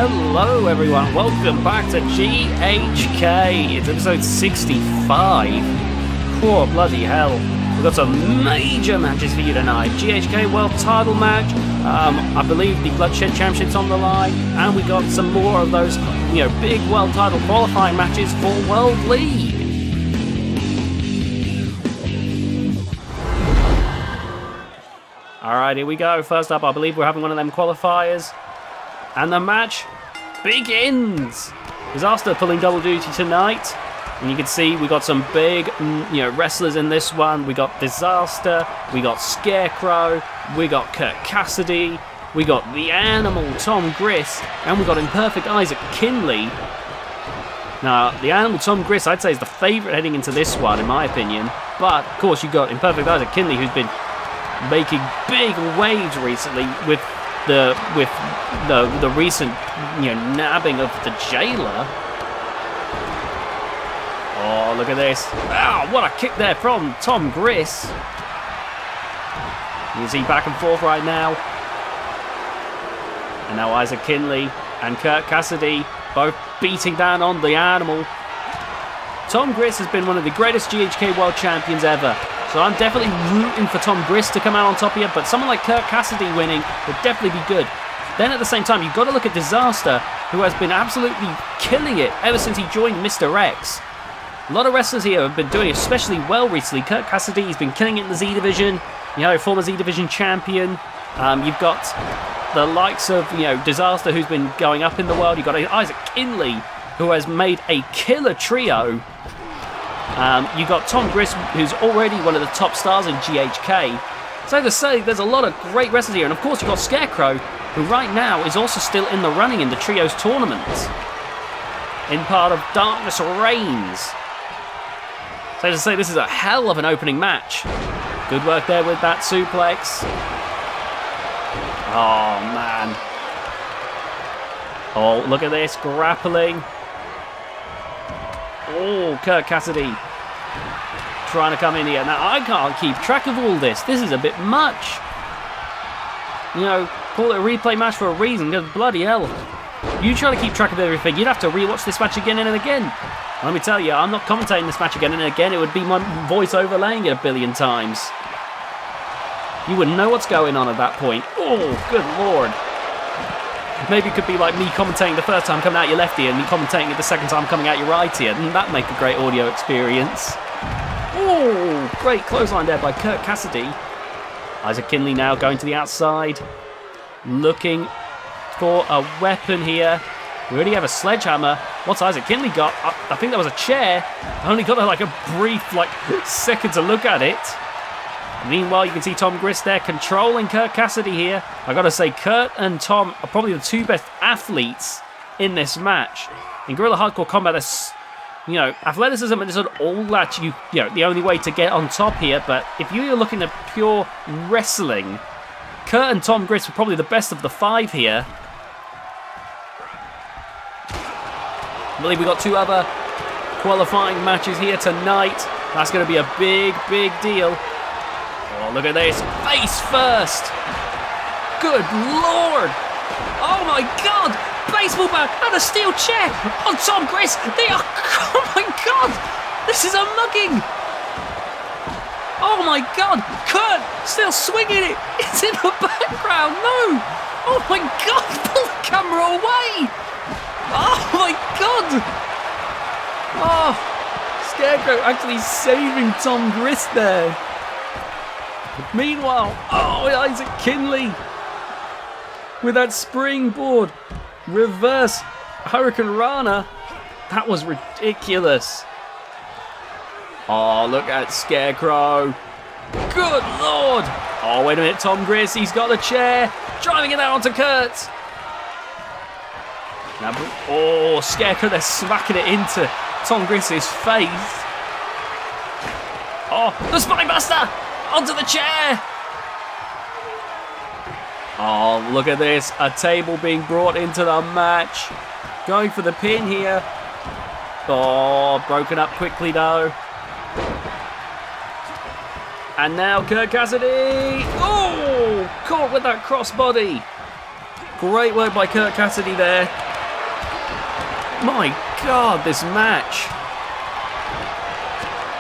Hello everyone, welcome back to GHK. It's episode 65. Oh, bloody hell. We've got some major matches for you tonight. GHK World Title match, I believe the Bloodshed Championship's on the line, and we got some more of those, big World Title qualifying matches for World League. Alright, here we go. First up, I believe we're having one of them qualifiers. And the match begins! Disaster pulling double duty tonight. And you can see we got some big, wrestlers in this one. We got Disaster, we got Scarecrow, we got Kurt Cassidy, we got The Animal, Tom Griss, and we got Imperfect Isaac Kinley. Now, The Animal, Tom Griss, I'd say is the favourite heading into this one, in my opinion. But, of course, you've got Imperfect Isaac Kinley, who's been making big waves recently with the recent nabbing of the jailer. Oh, look at this. Oh, what a kick there from Tom Griss. You see back and forth right now. And now Isaac Kinley and Kurt Cassidy both beating down on the Animal. Tom Griss has been one of the greatest GHK World Champions ever. So I'm definitely rooting for Tom Griss to come out on top here, but someone like Kurt Cassidy winning would definitely be good. Then at the same time, you've got to look at Disaster, who has been absolutely killing it ever since he joined Mr. X. A lot of wrestlers here have been doing especially well recently. Kurt Cassidy has been killing it in the Z Division, former Z Division champion. You've got the likes of, Disaster, who's been going up in the world. You've got Isaac Kinley, who has made a killer trio. You got Tom Griss, who's already one of the top stars in GHK. So to say, there's a lot of great wrestlers here. And of course, you've got Scarecrow, who right now is also still in the running in the Trios tournament. In part of Darkness Reigns. So to say, this is a hell of an opening match. Good work there with that suplex. Oh, man. Oh, look at this. Grappling. Oh, Kurt Cassidy trying to come in here. Now, I can't keep track of all this. This is a bit much. Call it a replay match for a reason, because bloody hell. You try to keep track of everything, you'd have to rewatch this match again and again. Let me tell you, I'm not commentating this match again and again. It would be my voice overlaying it a billion times. You wouldn't know what's going on at that point. Oh, good lord. Maybe it could be like me commentating the first time coming out your left ear and me commentating it the second time coming out your right ear. Doesn't that make a great audio experience? Oh, great clothesline there by Kurt Cassidy. Isaac Kinley now going to the outside. Looking for a weapon here. We already have a sledgehammer. What's Isaac Kinley got? I think that was a chair. I only got like a brief second to look at it. Meanwhile, you can see Tom Griss there controlling Kurt Cassidy here. I gotta say, Kurt and Tom are probably the two best athletes in this match. In Guerilla Hardcore Combat, there's, athleticism isn't all that the only way to get on top here. But if you're looking at pure wrestling, Kurt and Tom Griss are probably the best of the five here. I believe we got two other qualifying matches here tonight. That's going to be a big, big deal. Oh, look at this. Face first. Good lord. Oh my god. Baseball bat and a steel chair on Tom Griss. Oh my god. This is a mugging. Oh my god. Kurt still swinging it. It's in the background. No. Oh my god. Pull the camera away. Oh my god. Oh. Scarecrow actually saving Tom Griss there. Meanwhile, Isaac Kinley with that springboard reverse Hurricane Rana. That was ridiculous. Oh, look at Scarecrow. Good lord. Oh, wait a minute, Tom Griss, he's got the chair. Driving it out onto Kurt. Now, Scarecrow, they're smacking it into Tom Griss's face. Oh, the Spinebuster. Onto the chair! Oh, look at this. A table being brought into the match. Going for the pin here. Oh, broken up quickly though. And now Kurt Cassidy. Oh, caught with that crossbody. Great work by Kurt Cassidy there. My God, this match.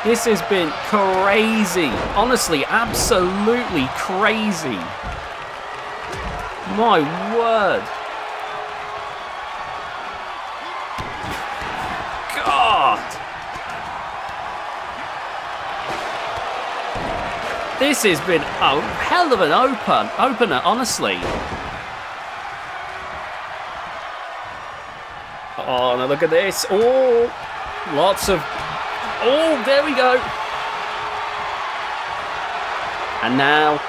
This has been crazy. Honestly, absolutely crazy. My word. God. This has been a hell of an opener, honestly. Oh, now look at this. Oh, lots of... Oh, there we go. And now,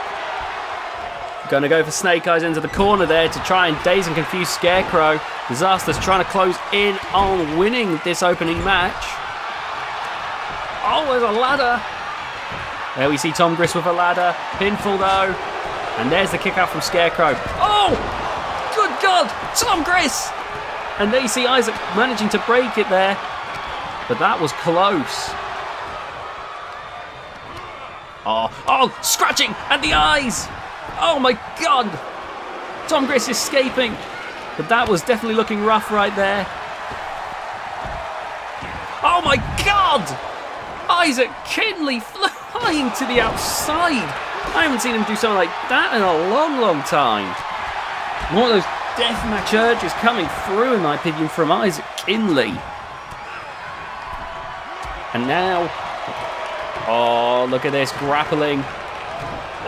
going to go for Snake Eyes into the corner there to try and daze and confuse Scarecrow. Disaster's trying to close in on winning this opening match. Oh, there's a ladder. There we see Tom Griss with a ladder. Pinfall though. And there's the kick out from Scarecrow. Oh, good God, Tom Griss. And there you see Isaac managing to break it there. But that was close. Oh, scratching at the eyes. Oh my God. Tom Griss escaping. But that was definitely looking rough right there. Oh my God. Isaac Kinley flying to the outside. I haven't seen him do something like that in a long, long time. One of those deathmatch urges coming through, in my opinion, from Isaac Kinley. And now, oh, look at this, grappling.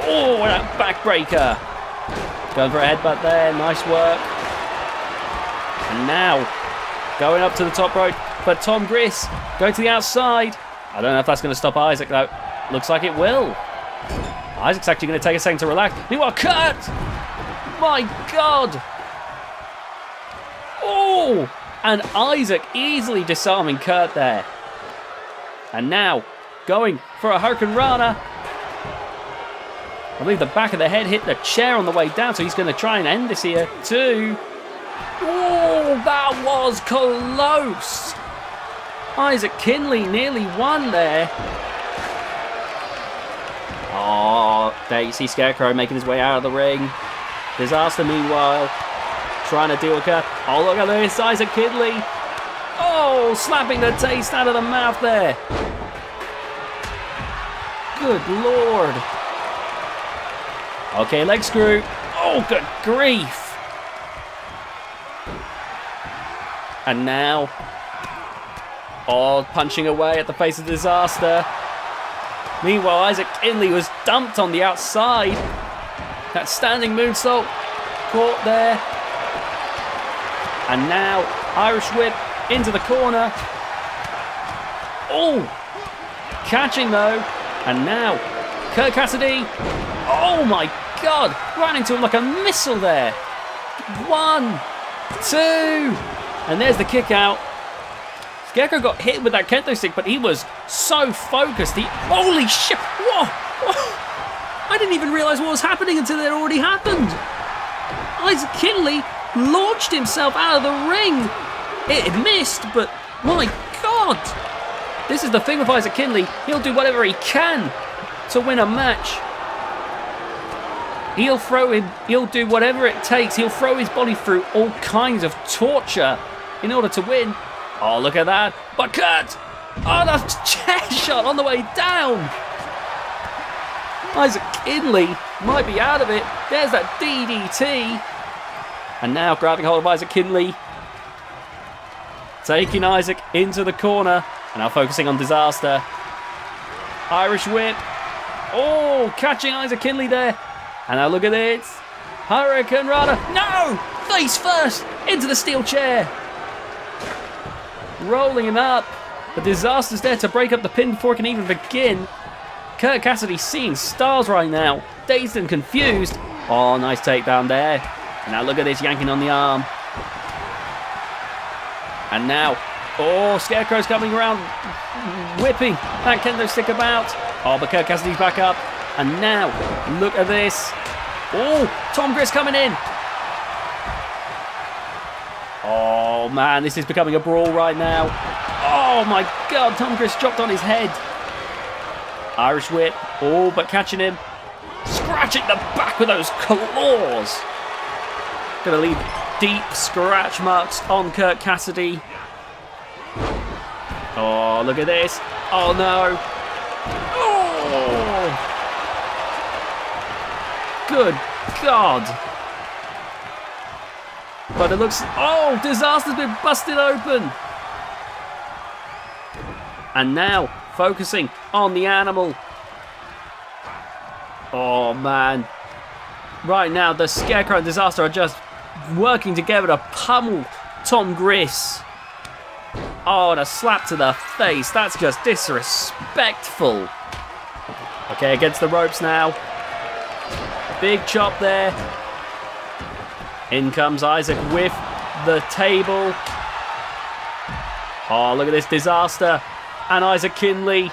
Oh, that backbreaker. Going for a headbutt there, nice work. And now, going up to the top rope for Tom Griss, going to the outside. I don't know if that's going to stop Isaac, though. Looks like it will. Isaac's actually going to take a second to relax. Meanwhile, Kurt! My God! Oh! And Isaac easily disarming Kurt there. And now, going for a Hurricane Rana. I believe the back of the head hit the chair on the way down, so he's going to try and end this here too. Oh, that was close. Isaac Kinley nearly won there. Oh, there you see Scarecrow making his way out of the ring. Disaster, meanwhile, trying to deal with Kurt. Oh, look at this, Isaac Kinley. Oh, slapping the taste out of the mouth there. Good Lord. Okay, leg screw. Oh, good grief. And now, oh, punching away at the face of Disaster. Meanwhile, Isaac Kinley was dumped on the outside. That standing moonsault caught there. And now, Irish whip into the corner. Oh, catching though. And now, Kurt Cassidy. Oh my God, ran into him like a missile there. 1, 2, and there's the kick out. Scarecrow got hit with that kendo stick, but he was so focused. Holy shit! Whoa! I didn't even realise what was happening until it already happened. Isaac Kinley launched himself out of the ring. It had missed, but my God! This is the thing with Isaac Kinley. He'll do whatever he can to win a match. He'll do whatever it takes. He'll throw his body through all kinds of torture in order to win. Oh, look at that. But Kurt! Oh, that's chair shot on the way down. Isaac Kinley might be out of it. There's that DDT. And now grabbing hold of Isaac Kinley. Taking Isaac into the corner. And now focusing on Disaster. Irish whip. Oh, catching Isaac Kinley there. And now look at this. Hurricane Rana. No! Face first into the steel chair. Rolling him up. The Disaster's there to break up the pin before it can even begin. Kurt Cassidy seeing stars right now. Dazed and confused. Oh, nice takedown there. And now look at this, yanking on the arm. And now, oh, Scarecrow's coming around, whipping that kendo stick about. Oh, but Kurt Cassidy's back up. And now, look at this. Oh, Tom Griss coming in. Oh, man, this is becoming a brawl right now. Oh, my God, Tom Griss dropped on his head. Irish whip. Oh, but catching him. Scratching the back with those claws. Going to leave deep scratch marks on Kurt Cassidy. Oh, look at this. Oh, no. Oh. Good God. But it looks... Oh, Disaster's been busted open. And now, focusing on the animal. Oh, man. Right now, the Scarecrow and Disaster are just working together to pummel Tom Griss. Oh, and a slap to the face. That's just disrespectful. Okay, against the ropes now. Big chop there. In comes Isaac with the table. Oh, look at this Disaster. And Isaac Kinley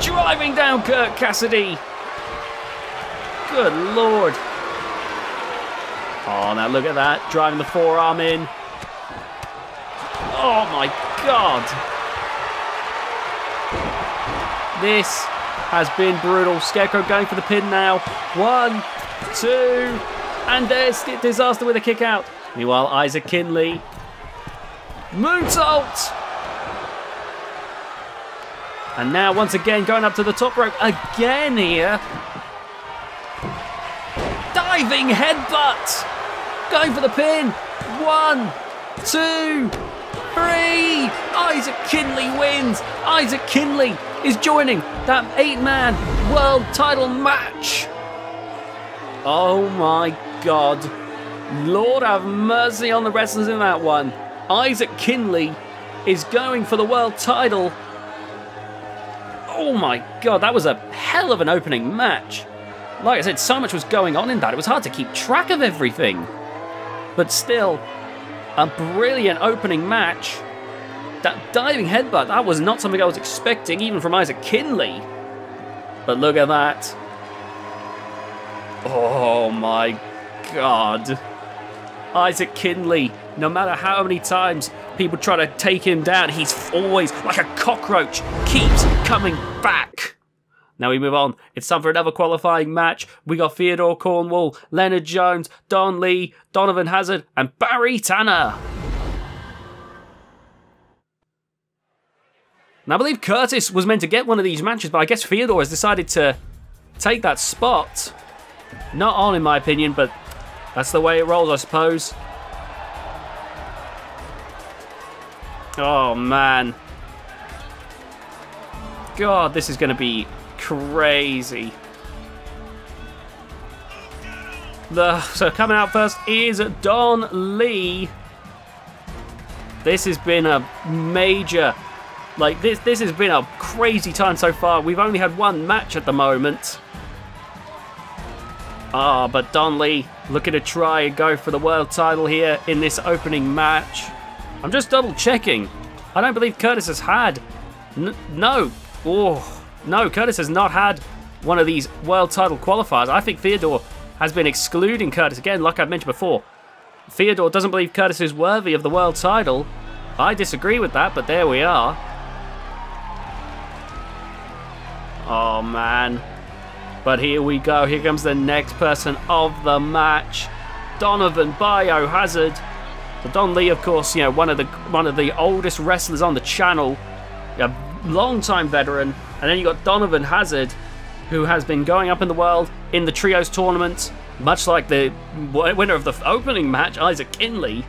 driving down Kurt Cassidy. Good Lord. Oh, now look at that. Driving the forearm in. Oh, my God. This has been brutal. Scarecrow going for the pin now. 1, 2, and there's Disaster with a kick out. Meanwhile, Isaac Kinley. Moonsault. And now, once again, going up to the top rope again here. Diving headbutt. Going for the pin. 1, 2, 3. Isaac Kinley wins. Isaac Kinley is joining that 8-man world title match. Oh my God. Lord have mercy on the wrestlers in that one. Isaac Kinley is going for the world title. Oh my God, that was a hell of an opening match. Like I said, so much was going on in that. It was hard to keep track of everything. But still, a brilliant opening match. That diving headbutt, that was not something I was expecting, even from Isaac Kinley. But look at that. Oh my God. Isaac Kinley, no matter how many times people try to take him down, he's always, like a cockroach, keeps coming back. Now we move on. It's time for another qualifying match. We got Theodore Cornwall, Leonard Jones, Don Lee, Donovan Hazard, and Barry Tanner. Now I believe Curtis was meant to get one of these matches, but I guess Theodore has decided to take that spot. Not on, in my opinion, but that's the way it rolls, I suppose. Oh, man. God, this is going to be crazy. So coming out first is Don Lee. This has been a major... Like, this has been a crazy time so far. We've only had one match at the moment. Ah, but Don Lee looking to try and go for the world title here in this opening match. I'm just double checking. I don't believe Curtis has had... No. Oh, no, Curtis has not had one of these world title qualifiers. I think Theodore has been excluding Curtis again, like I mentioned before. Theodore doesn't believe Curtis is worthy of the world title. I disagree with that, but there we are. Oh, man. But here we go. Here comes the next person of the match. Donovan Biohazard. So Don Lee, of course, you know, one of the oldest wrestlers on the channel. A long-time veteran. And then you got Donovan Hazard, who has been going up in the world in the Trios tournament. Much like the winner of the opening match, Isaac Kinley.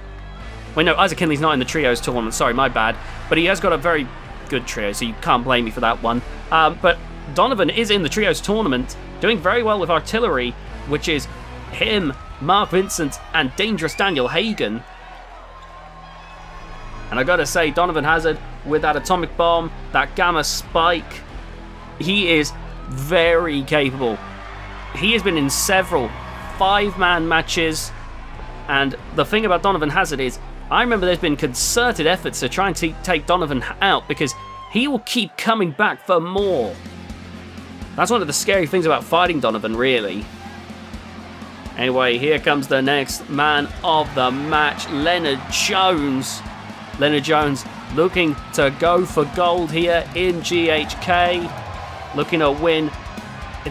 Wait, no, Isaac Kinley's not in the Trios tournament. Sorry, my bad. But he has got a very good trio, so you can't blame me for that one. But Donovan is in the Trios tournament, doing very well with Artillery, which is him, Mark Vincent, and Dangerous Daniel Hagen. And I gotta say, Donovan Hazard, with that atomic bomb, that gamma spike, he is very capable. He has been in several 5-man matches, and the thing about Donovan Hazard is, I remember there's been concerted efforts to try and take Donovan out, because he will keep coming back for more. That's one of the scary things about fighting Donovan, really. Anyway, here comes the next man of the match, Leonard Jones. Leonard Jones looking to go for gold here in GHK. Looking to win.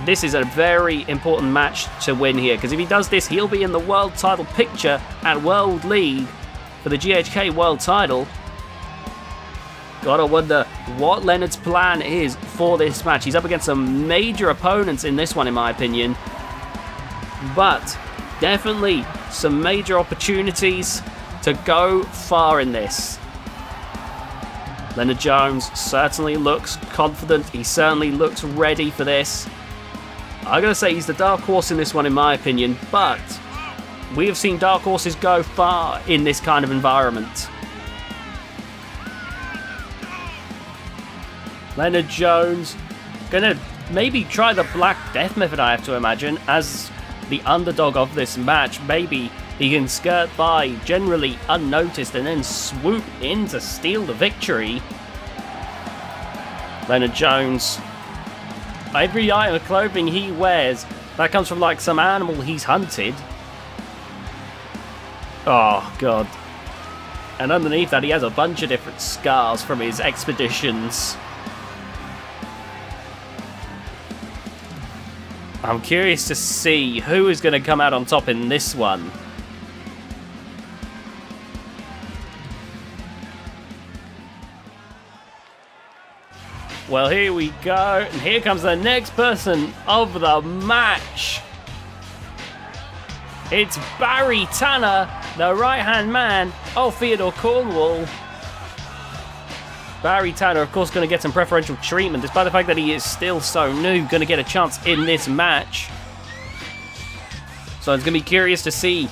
This is a very important match to win here, because if he does this, he'll be in the world title picture at World League for the GHK world title. Gotta wonder what Leonard's plan is for this match. He's up against some major opponents in this one, in my opinion. But definitely some major opportunities to go far in this. Leonard Jones certainly looks confident. He certainly looks ready for this. I'm going to say he's the dark horse in this one, in my opinion. But we have seen dark horses go far in this kind of environment. Leonard Jones gonna maybe try the Black Death method, I have to imagine, as the underdog of this match. Maybe he can skirt by generally unnoticed and then swoop in to steal the victory. Leonard Jones, every item of clothing he wears, that comes from like some animal he's hunted. Oh god. And underneath that he has a bunch of different scars from his expeditions. I'm curious to see who is going to come out on top in this one. Well, here we go, and here comes the next person of the match. It's Barry Tanner, the right-hand man of Theodore Cornwall. Barry Tanner, of course, going to get some preferential treatment, despite the fact that he is still so new, going to get a chance in this match. So it's going to be curious to see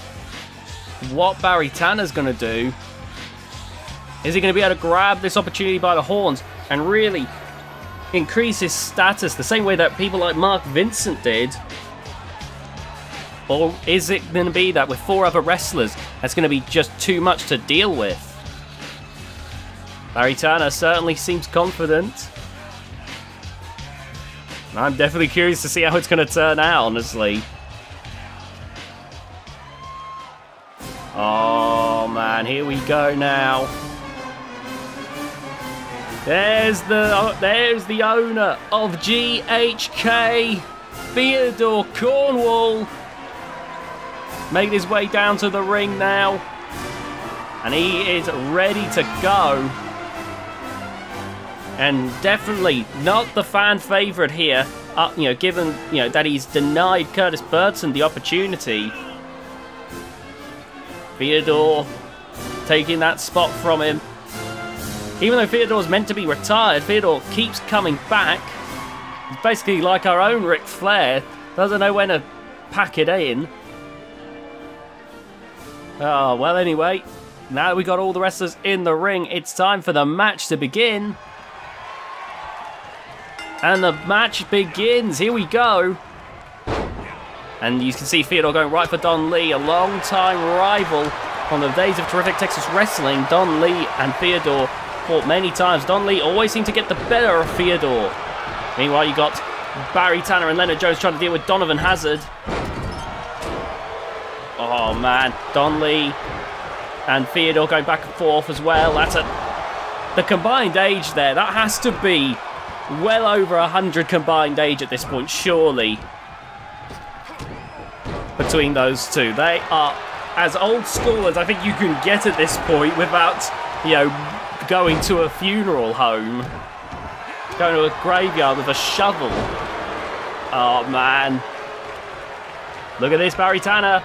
what Barry Tanner's going to do. Is he going to be able to grab this opportunity by the horns and really increase his status the same way that people like Mark Vincent did? Or is it going to be that with 4 other wrestlers, that's going to be just too much to deal with? Barry Tanner certainly seems confident. I'm definitely curious to see how it's going to turn out, honestly. Oh man, here we go now. There's the owner of GHK, Theodore Cornwall, making his way down to the ring now, and he is ready to go. And definitely not the fan favourite here, given that he's denied Curtis Burton the opportunity. Theodore taking that spot from him. Even though Theodore's meant to be retired, Theodore keeps coming back. It's basically like our own Ric Flair. Doesn't know when to pack it in. Oh, well, anyway. Now that we got all the wrestlers in the ring, it's time for the match to begin. And the match begins. Here we go. And you can see Theodore going right for Don Lee, a long-time rival from the days of terrific Texas wrestling. Don Lee and Theodore fought many times. Don Lee always seemed to get the better of Theodore. Meanwhile, you got Barry Tanner and Leonard Jones trying to deal with Donovan Hazard. Oh man, Don Lee and Theodore going back and forth as well. That's the combined age there. That has to be well over 100 combined age at this point, surely. Between those two, they are as old school as I think you can get at this point without, going to a funeral home, going to a graveyard with a shovel. Oh man, look at this, Barry Tanner.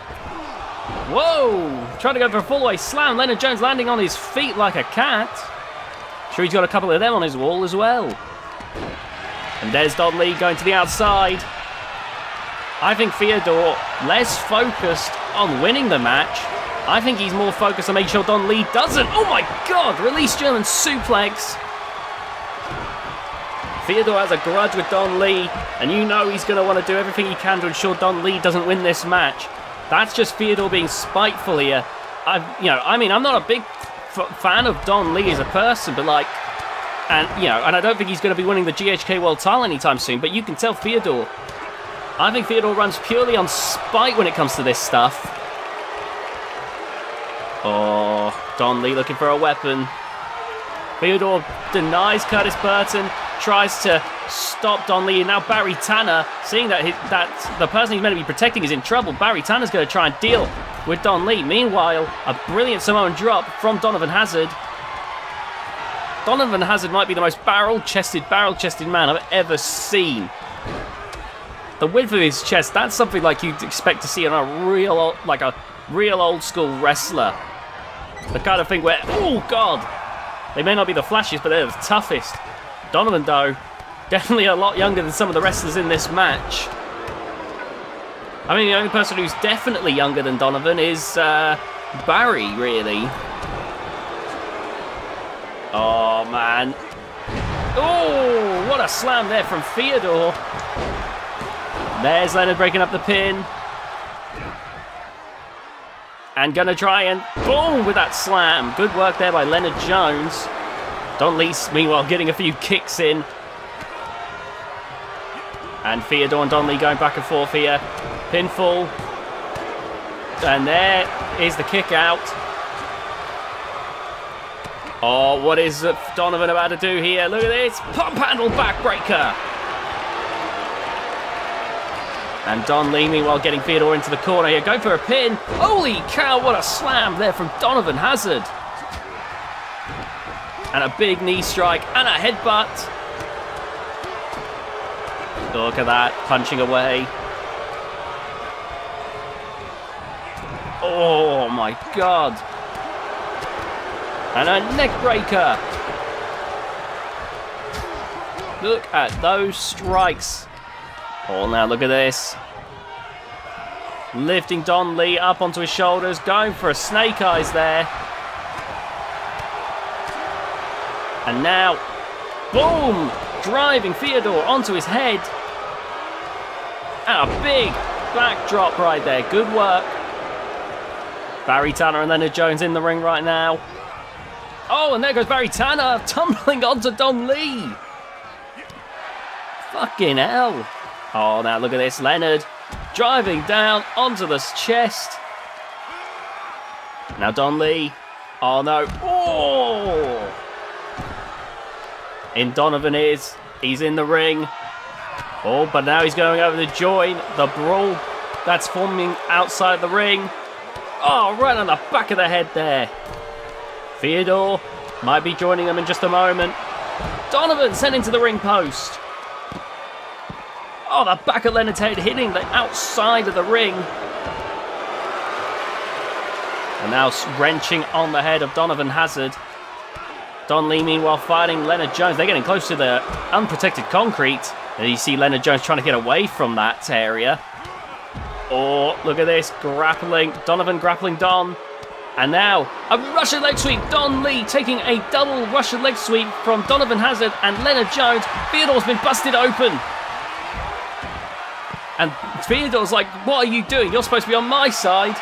Whoa, trying to go for a full-away slam. Leonard Jones landing on his feet like a cat. Sure, he's got a couple of them on his wall as well. And there's Don Lee going to the outside. I think Theodore less focused on winning the match. I think he's more focused on making sure Don Lee doesn't. Oh my god, release German suplex. Theodore has a grudge with Don Lee, and he's going to want to do everything he can to ensure Don Lee doesn't win this match. That's just Theodore being spiteful here. I'm not a big fan of Don Lee as a person, but and I don't think he's going to be winning the GHK World title anytime soon, but you can tell Theodore. I think Theodore runs purely on spite when it comes to this stuff. Oh, Don Lee looking for a weapon. Theodore denies Curtis Burton, tries to stop Don Lee, and now Barry Tanner, seeing that the person he's meant to be protecting is in trouble, Barry Tanner's going to try and deal with Don Lee. Meanwhile, a brilliant Samoan drop from Donovan Hazard. Donovan Hazard might be the most barrel-chested man I've ever seen. The width of his chest, that's something like you'd expect to see on a real old school wrestler. The kind of thing where, oh God, they may not be the flashiest, but they're the toughest. Donovan, though, definitely a lot younger than some of the wrestlers in this match. I mean, the only person who's definitely younger than Donovan is Barry, really. Oh, man. Oh, what a slam there from Theodore. There's Leonard breaking up the pin. And gonna try and boom with that slam. Good work there by Leonard Jones. Don Lee, meanwhile, getting a few kicks in. And Theodore and Don Lee going back and forth here. Pinfall. And there is the kick out. Oh, what is Donovan about to do here? Look at this. Pump handle backbreaker. And Don Lee, meanwhile, getting Theodore into the corner here. Going for a pin. Holy cow, what a slam there from Donovan Hazard. And a big knee strike and a headbutt. Look at that, punching away. Oh my God. And a neck breaker. Look at those strikes. Oh, now look at this. Lifting Don Lee up onto his shoulders, going for a snake eyes there. And now, boom! Driving Theodore onto his head. And a big backdrop right there. Good work. Barry Tanner and Leonard Jones in the ring right now. Oh, and there goes Barry Tanner, tumbling onto Don Lee. Fucking hell. Oh, now look at this. Leonard driving down onto the chest. Now Don Lee. Oh, no. Oh! In Donovan is. He's in the ring. Oh, but now he's going over the join. The brawl that's forming outside the ring. Oh, right on the back of the head there. Theodore might be joining them in just a moment. Donovan sent into the ring post. Oh, the back of Leonard's head hitting the outside of the ring. And now wrenching on the head of Donovan Hazard. Don Lee, meanwhile, fighting Leonard Jones. They're getting close to the unprotected concrete. And you see Leonard Jones trying to get away from that area. Oh, look at this. Grappling. Donovan grappling Don. And now, a Russian leg sweep. Don Lee taking a double Russian leg sweep from Donovan Hazard and Leonard Jones. Theodore's been busted open. And Theodore's like, what are you doing? You're supposed to be on my side.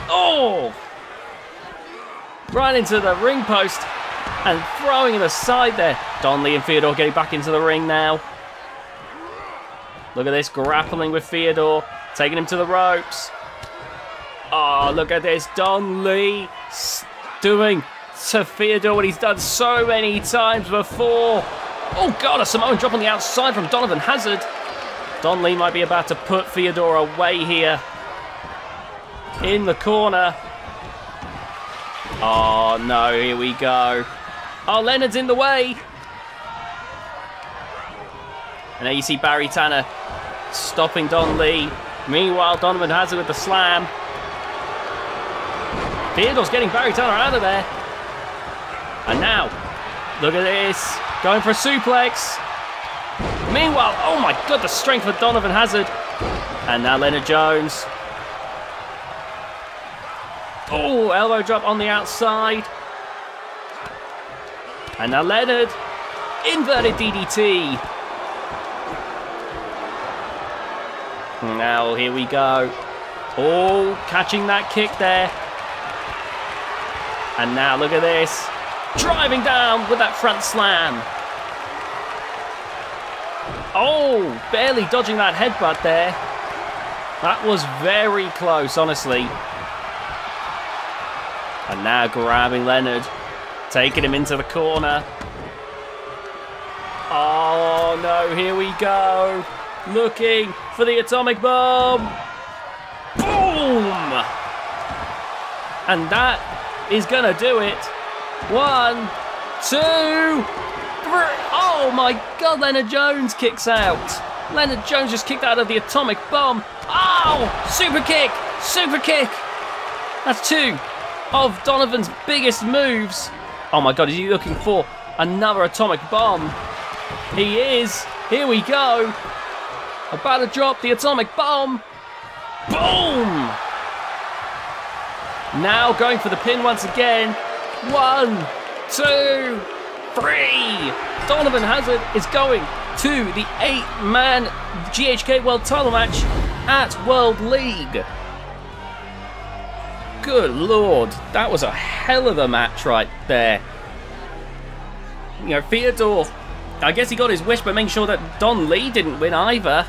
Oh! Right into the ring post and throwing him aside there. Don Lee and Theodore getting back into the ring now. Look at this, grappling with Theodore, taking him to the ropes. Oh, look at this, Don Lee doing to Theodore what he's done so many times before. Oh God, a Samoan drop on the outside from Donovan Hazard. Don Lee might be about to put Theodore away here. In the corner. Oh no, here we go. Oh, Leonard's in the way. And there you see Barry Tanner stopping Don Lee. Meanwhile, Donovan Hazard with the slam. Theodore's getting Barry Tanner out of there. And now, look at this. Going for a suplex. Meanwhile, oh my God, the strength of Donovan Hazard. And now Leonard Jones. Oh, elbow drop on the outside. And now Leonard. Inverted DDT. Now, here we go. Oh, catching that kick there. And now, look at this. Driving down with that front slam. Oh, barely dodging that headbutt there. That was very close, honestly. And now grabbing Leonard. Taking him into the corner. Oh, no, here we go. Looking for the atomic bomb. Boom! And that is going to do it. 1, 2, 3. Oh my God, Leonard Jones kicks out. Leonard Jones just kicked out of the atomic bomb. Oh, super kick, super kick. That's 2 of Donovan's biggest moves. Oh my God, is he looking for another atomic bomb? He is. Here we go. About to drop the atomic bomb. Boom! Now going for the pin once again. 1, 2, 3. Donovan Hazard is going to the 8-man GHK World Title match at World League. Good Lord, that was a hell of a match right there. You know, Theodore, I guess he got his wish by making sure that Don Lee didn't win either.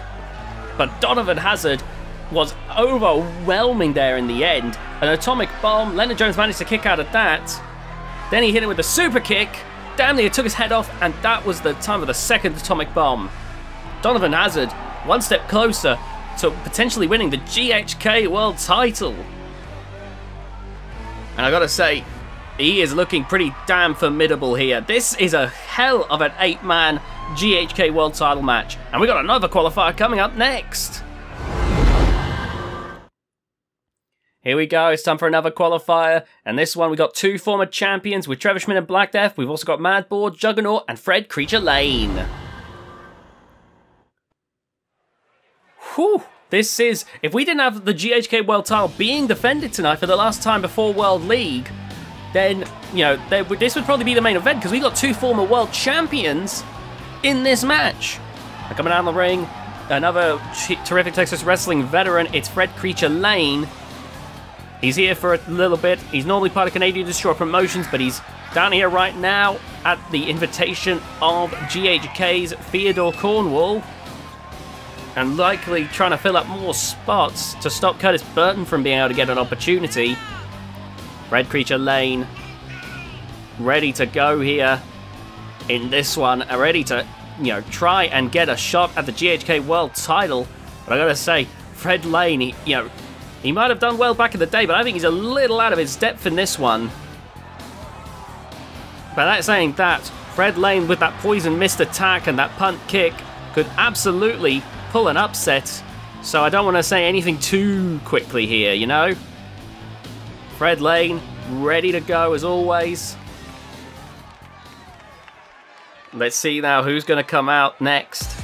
But Donovan Hazard was overwhelming there in the end. An atomic bomb, Leonard Jones managed to kick out of that. Then he hit it with a super kick. Damn near took his head off, and that was the time of the second atomic bomb. Donovan Hazard, one step closer to potentially winning the GHK World title. And I gotta say, he is looking pretty damn formidable here. This is a hell of an 8-man GHK World title match. And we got another qualifier coming up next. Here we go, it's time for another qualifier. And this one we got 2 former champions with Trevor Schmidt and Black Death. We've also got Madball, Juggernaut, and Fred Creature Lane. Whew. This is, if we didn't have the GHK World title being defended tonight for the last time before World League, then, you know, this would probably be the main event because we got 2 former world champions in this match. Coming out of the ring, another terrific Texas Wrestling veteran, it's Fred Creature Lane. He's here for a little bit. He's normally part of Canadian Destroyer Promotions, but he's down here right now at the invitation of GHK's Theodore Cornwall. And likely trying to fill up more spots to stop Curtis Burton from being able to get an opportunity. Red Creature Lane, ready to go here in this one, ready to, you know, try and get a shot at the GHK World title. But I gotta say, Fred Lane, he might have done well back in the day, but I think he's a little out of his depth in this one. But that saying that, Fred Lane with that poison mist attack and that punt kick could absolutely pull an upset, so I don't want to say anything too quickly here, you know? Fred Lane, ready to go as always. Let's see now who's going to come out next.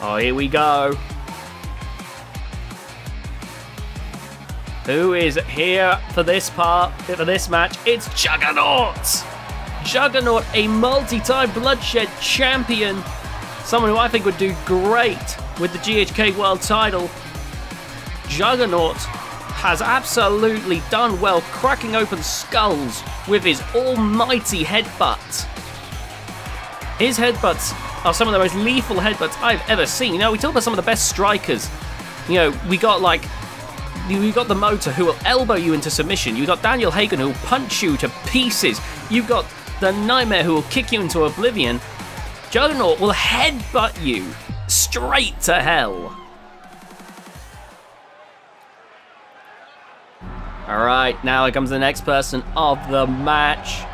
Oh, here we go. Who is here for this match? It's Juggernaut! Juggernaut, a multi-time Bloodshed champion. Someone who I think would do great with the GHK World title. Juggernaut has absolutely done well cracking open skulls with his almighty headbutt. His headbutts are some of the most lethal headbutts I've ever seen. You know, we talk about some of the best strikers. You know, we got the Motor who will elbow you into submission. You got Daniel Hagen who will punch you to pieces. You've got the Nightmare who will kick you into oblivion. Juggernaut will headbutt you straight to hell. Alright, now here comes the next person of the match.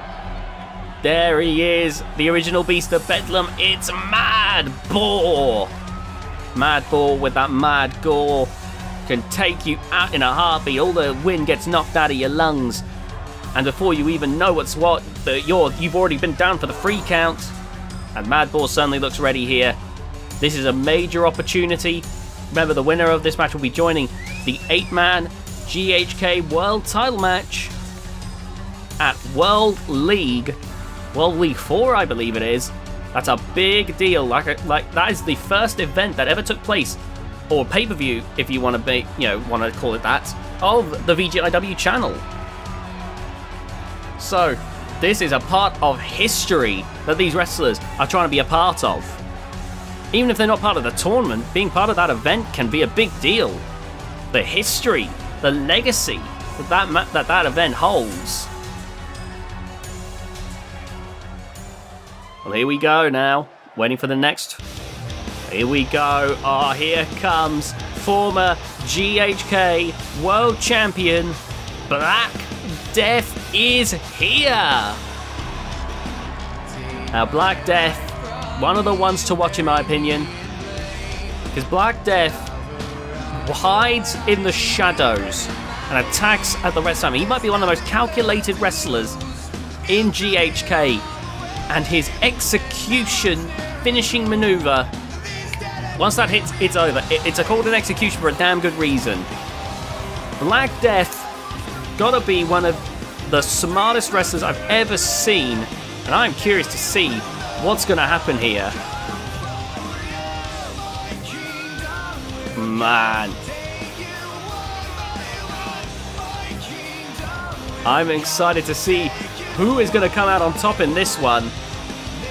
There he is, the original beast of Bedlam. It's Madball. Madball with that mad gore can take you out in a heartbeat. All the wind gets knocked out of your lungs. And before you even know what's what, you've already been down for the 3 count. And Madball certainly looks ready here. This is a major opportunity. Remember, the winner of this match will be joining the 8-man GHK World title match at World League 4, I believe it is. That's a big deal. Like that is the first event that ever took place, or pay-per-view, if you want to be, want to call it that, of the VGIW channel. So, this is a part of history that these wrestlers are trying to be a part of. Even if they're not part of the tournament, being part of that event can be a big deal. The history, the legacy that event holds. Well, here we go now. Waiting for the next. Here we go. Oh, here comes former GHK World Champion Black Death is here. Now, Black Death, one of the ones to watch in my opinion, because Black Death hides in the shadows and attacks at the rest time. He might be one of the most calculated wrestlers in GHK, and his execution finishing maneuver, once that hits, it's over. It's called an execution for a damn good reason. Black Death gotta be one of the smartest wrestlers I've ever seen, and I'm curious to see what's gonna happen here. Man, I'm excited to see who is going to come out on top in this one.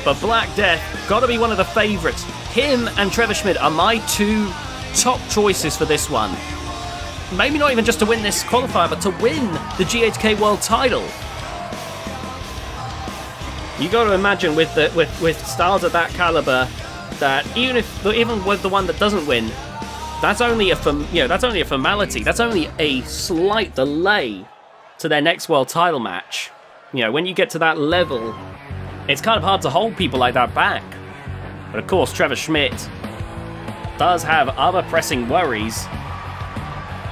But Black Death, got to be one of the favourites. Him and Trevor Schmidt are my two top choices for this one. Maybe not even just to win this qualifier, but to win the GHK World title. You got to imagine with styles of that caliber, that even with the one that doesn't win, that's only a formality. That's only a slight delay to their next world title match. You know, when you get to that level, it's kind of hard to hold people like that back. But of course, Trevor Schmidt does have other pressing worries.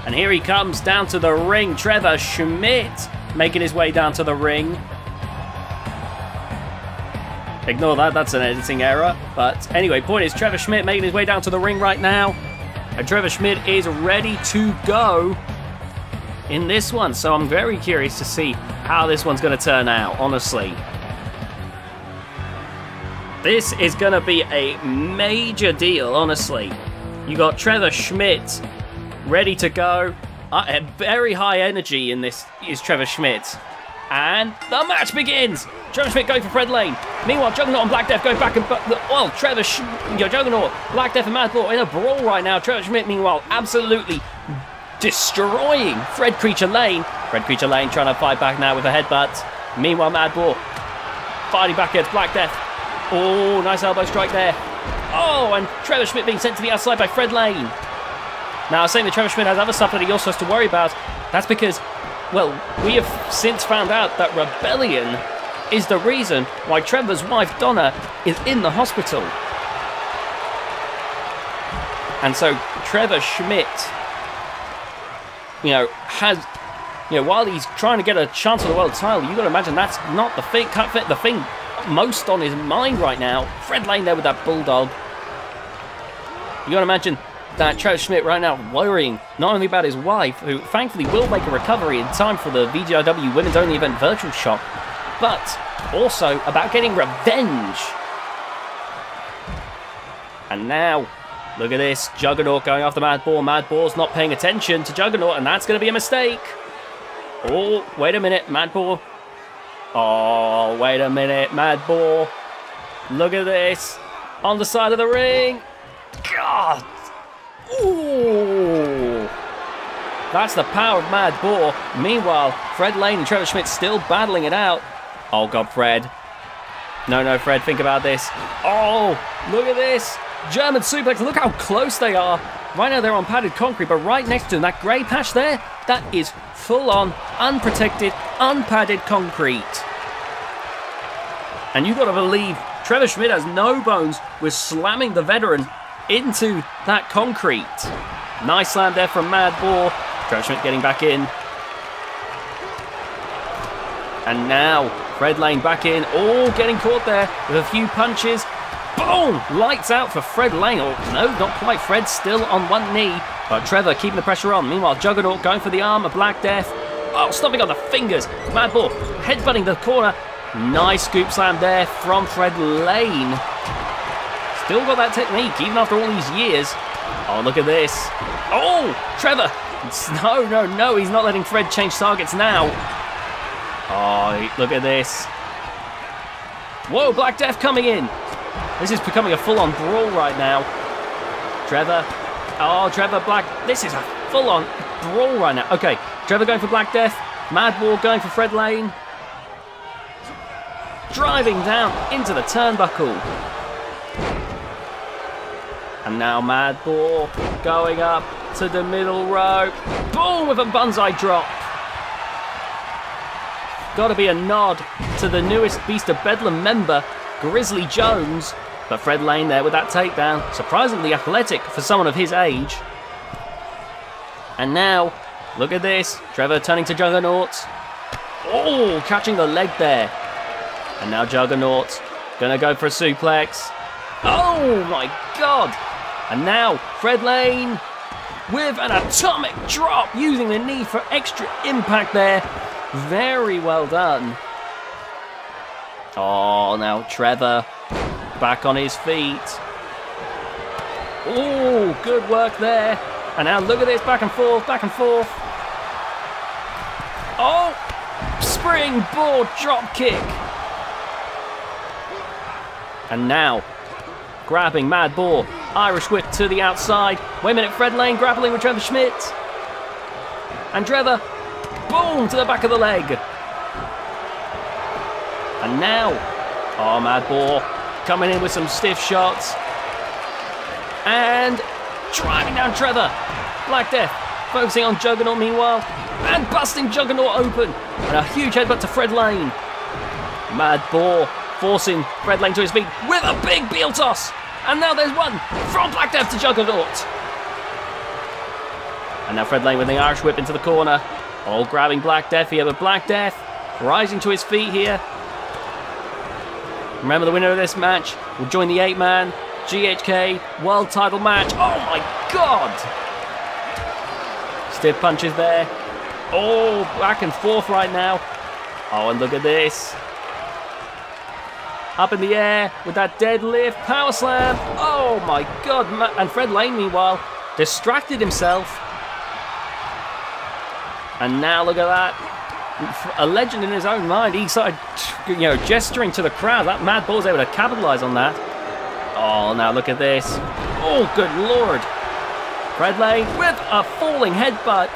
And here he comes down to the ring. Trevor Schmidt making his way down to the ring. Ignore that, that's an editing error. But anyway, point is, Trevor Schmidt making his way down to the ring right now. And Trevor Schmidt is ready to go in this one. So I'm very curious to see how this one's going to turn out, honestly. This is going to be a major deal, honestly. You got Trevor Schmidt ready to go. Very high energy in this is Trevor Schmidt. And the match begins. Trevor Schmidt going for Fred Lane. Meanwhile, Juggernaut and Black Death going back and well, Juggernaut, Black Death and Mad Bull in a brawl right now. Trevor Schmidt, meanwhile, absolutely destroying Fred Creature Lane. Fred Creature Lane trying to fight back now with a headbutt. Meanwhile, Mad Bull fighting back against Black Death. Oh, nice elbow strike there. Oh, and Trevor Schmidt being sent to the outside by Fred Lane. Now, I was saying that Trevor Schmidt has other stuff that he also has to worry about. That's because, well, we have since found out that Rebellion is the reason why Trevor's wife, Donna, is in the hospital. And so, Trevor Schmidt, while he's trying to get a chance at the world title, you've got to imagine that's not the thing most on his mind right now. Fred Lane there with that bulldog. You got to imagine that Trevor Schmidt right now worrying not only about his wife, who thankfully will make a recovery in time for the VGW Women's Only Event Virtual Shop, but also about getting revenge. And now, look at this, Juggernaut going after Mad Bull. Mad Bull's not paying attention to Juggernaut, and that's going to be a mistake. Oh, wait a minute, Mad Bull. Oh, wait a minute, Mad Bull. Look at this. On the side of the ring. God. Ooh. That's the power of Mad Bull. Meanwhile, Fred Lane and Trevor Schmidt still battling it out. Oh, God, Fred. No, Fred, think about this. Oh, look at this. German suplex. Look how close they are. Right now, they're on padded concrete, but right next to them, that grey patch there, that is full-on, unprotected, unpadded concrete. And you've got to believe Trevor Schmidt has no bones with slamming the veteran into that concrete. Nice slam there from Mad Bull. Trevor Schmidt getting back in. And now, Fred Lane back in. Oh, getting caught there with a few punches. Boom! Lights out for Fred Lane. Oh, no, not quite. Fred still on one knee, but Trevor keeping the pressure on. Meanwhile, Juggernaut going for the arm of Black Death. Oh, stomping on the fingers. Mad Bull headbutting the corner. Nice scoop slam there from Fred Lane. Still got that technique, even after all these years. Oh, look at this. Oh, Trevor. No, he's not letting Fred change targets now. Oh, look at this. Whoa, Black Death coming in. This is becoming a full-on brawl right now. Trevor. Oh, Trevor, this is a full-on brawl right now. Okay, Trevor going for Black Death. Mad Bull going for Fred Lane. Driving down into the turnbuckle. And now Mad Bull going up to the middle rope. Boom, with a banzai drop. got to be a nod to the newest Beast of Bedlam member, Grizzly Jones. But Fred Lane there with that takedown. Surprisingly athletic for someone of his age. And now, look at this. Trevor turning to Juggernaut. Oh, catching the leg there. And now Juggernaut gonna go for a suplex. Oh my God. And now Fred Lane with an atomic drop, using the knee for extra impact there. Very well done. Oh, now Trevor back on his feet. Oh, good work there. And now look at this, back and forth, back and forth. Oh, springboard drop kick. And now, grabbing Mad Boar, Irish whip to the outside. Wait a minute, Fred Lane grappling with Trevor Schmidt. And Trevor, boom, to the back of the leg. And now, oh, Mad Boar coming in with some stiff shots. And driving down Trevor. Black Death focusing on Juggernaut meanwhile. And busting Juggernaut open. And a huge headbutt to Fred Lane. Mad Boar forcing Fred Lane to his feet with a big heel toss. And now there's one from Black Death to Juggernaut. And now Fred Lane with the Irish whip into the corner. All grabbing Black Death here, but Black Death rising to his feet here. Remember, the winner of this match will join the 8-man GHK World Title match. Oh my God! Stiff punches there. Oh, back and forth right now. Oh, and look at this. Up in the air with that deadlift, power slam. Oh my God. And Fred Lane, meanwhile, distracted himself. And now look at that. A legend in his own mind. He started, gesturing to the crowd. That Mad Bull was able to capitalize on that. Oh, now look at this. Oh, good Lord. Fred Lane with a falling headbutt.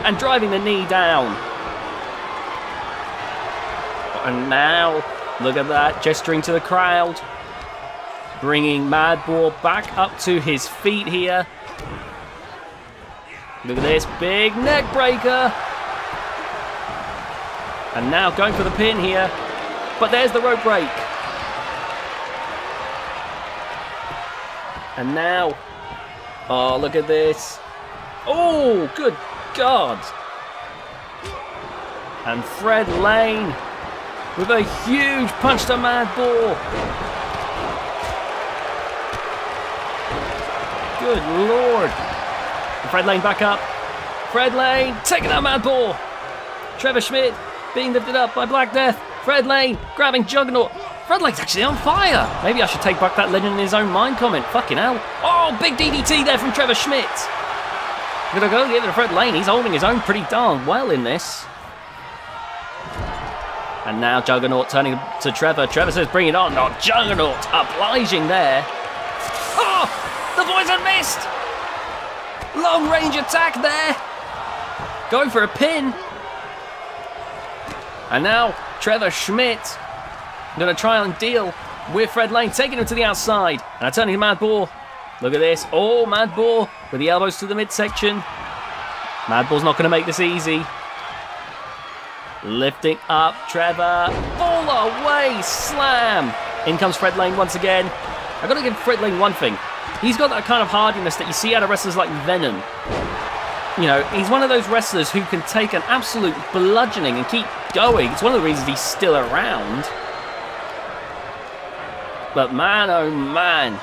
And driving the knee down. And now, look at that, gesturing to the crowd. Bringing Mad Bull back up to his feet here. Look at this, big neck breaker. And now going for the pin here. But there's the rope break. And now, oh, look at this. Oh, good God. And Fred Lane with a huge punch to Mad Bull. Good Lord. And Fred Lane back up. Fred Lane taking out Mad Bull. Trevor Schmidt being lifted up by Black Death. Fred Lane grabbing Juggernaut. Fred Lane's actually on fire. Maybe I should take back that legend in his own mind comment. Fucking hell. Oh, big DDT there from Trevor Schmidt. Gonna go get to Fred Lane. He's holding his own pretty darn well in this. And now Juggernaut turning to Trevor. Trevor says, bring it on. Oh, Juggernaut obliging there. Oh, the boys had missed. Long range attack there. Going for a pin. And now Trevor Schmidt going to try and deal with Fred Lane, taking him to the outside. And turning to Mad Bull. Look at this. Oh, Mad Bull with the elbows to the midsection. Mad Bull's not going to make this easy. Lifting up Trevor. Fall away. Slam. In comes Fred Lane once again. I've got to give Fred Lane one thing. He's got that kind of hardiness that you see out of wrestlers like Venom. You know, he's one of those wrestlers who can take an absolute bludgeoning and keep going. It's one of the reasons he's still around. But man, oh man.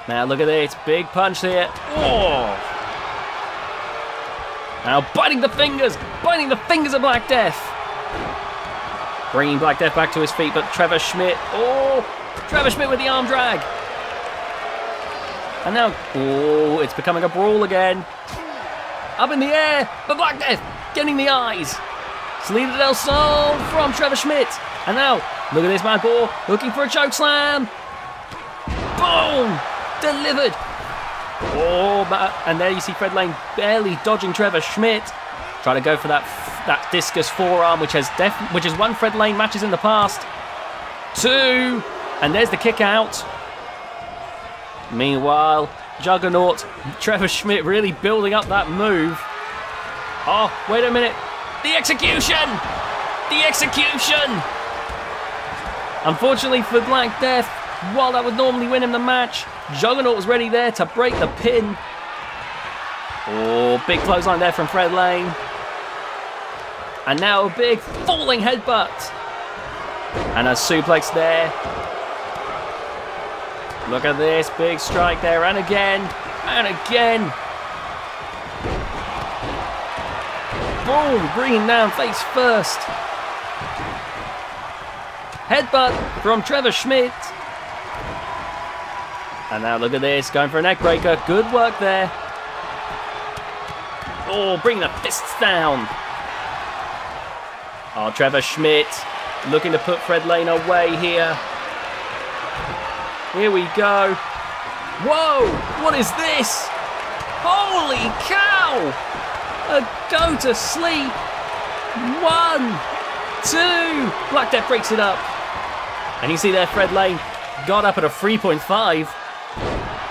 Now look at this. Big punch here. Oh. Now biting the fingers of Black Death. Bringing Black Death back to his feet, but Trevor Schmidt. Oh, Trevor Schmidt with the arm drag. And now, oh, it's becoming a brawl again. Up in the air, but Black Death getting the eyes. Salida del Sol from Trevor Schmidt. And now, look at this Mad Bull looking for a choke slam. Boom! Delivered. Oh, and there you see Fred Lane barely dodging Trevor Schmidt. Trying to go for that discus forearm, which has won Fred Lane matches in the past. 2, and there's the kick out. Meanwhile, Juggernaut, Trevor Schmidt really building up that move. Oh, wait a minute. The execution! The execution! Unfortunately for Black Death, while that would normally win him the match, Juggernaut was ready there to break the pin. Oh, big clothesline there from Fred Lane. And now a big falling headbutt. And a suplex there. Look at this, big strike there, and again, and again. Boom, bringing down face first. Headbutt from Trevor Schmidt. And now look at this, going for a neck breaker. Good work there. Oh, bringing the fists down. Oh, Trevor Schmidt looking to put Fred Lane away here. Here we go. Whoa, what is this? Holy cow! A go to sleep. 1, 2. Black Death breaks it up. And you see there Fred Lane got up at a 3.5.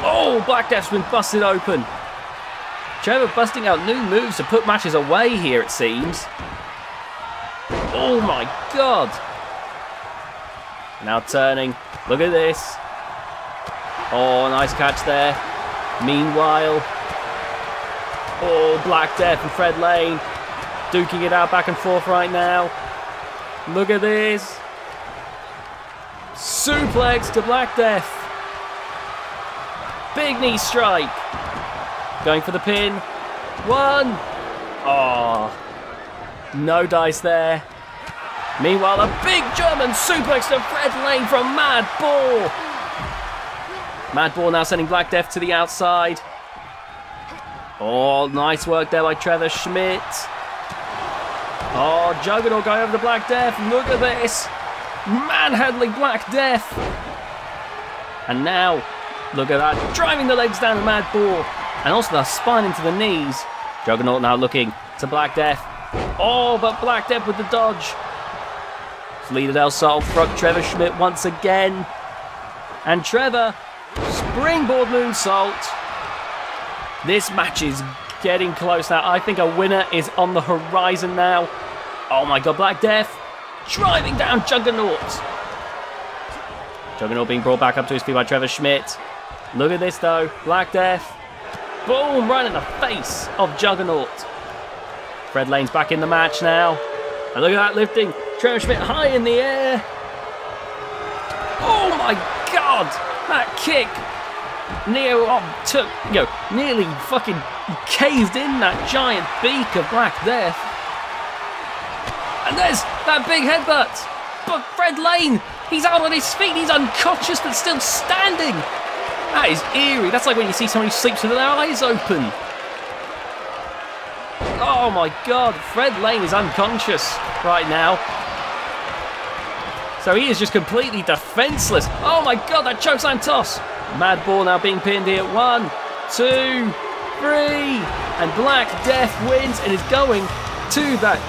Oh, Black Death's been busted open. Trevor busting out new moves to put matches away here, it seems. Oh my god. Now turning. Look at this. Oh, nice catch there. Meanwhile, oh, Black Death and Fred Lane duking it out back and forth right now. Look at this. Suplex to Black Death. Big knee strike. Going for the pin. 1. Oh, no dice there. Meanwhile, a big German suplex to Fred Lane from Mad Bull. Mad Bull now sending Black Death to the outside. Oh, nice work there by Trevor Schmidt. Oh, Juggernaut going over to Black Death. Look at this. Manhandling Black Death. And now, look at that. Driving the legs down to Mad Bull. And also the spine into the knees. Juggernaut now looking to Black Death. Oh, but Black Death with the dodge. Leader Del Sol front Trevor Schmidt once again. And Trevor, springboard moonsault. This match is getting close now. I think a winner is on the horizon now. Oh my god, Black Death driving down Juggernaut. Juggernaut being brought back up to his feet by Trevor Schmidt. Look at this though, Black Death. Boom, right in the face of Juggernaut. Fred Lane's back in the match now. And look at that lifting Trevor Schmidt high in the air. Oh my god, that kick. Nearly fucking caved in that giant beak of Black Death. And there's that big headbutt. But Fred Lane, he's out on his feet. He's unconscious but still standing. That is eerie. That's like when you see somebody sleeps with their eyes open. Oh my god, Fred Lane is unconscious right now. So he is just completely defenseless. Oh my god, that chokeslam toss. Mad Bull now being pinned here. 1, 2, 3. And Black Death wins and is going to that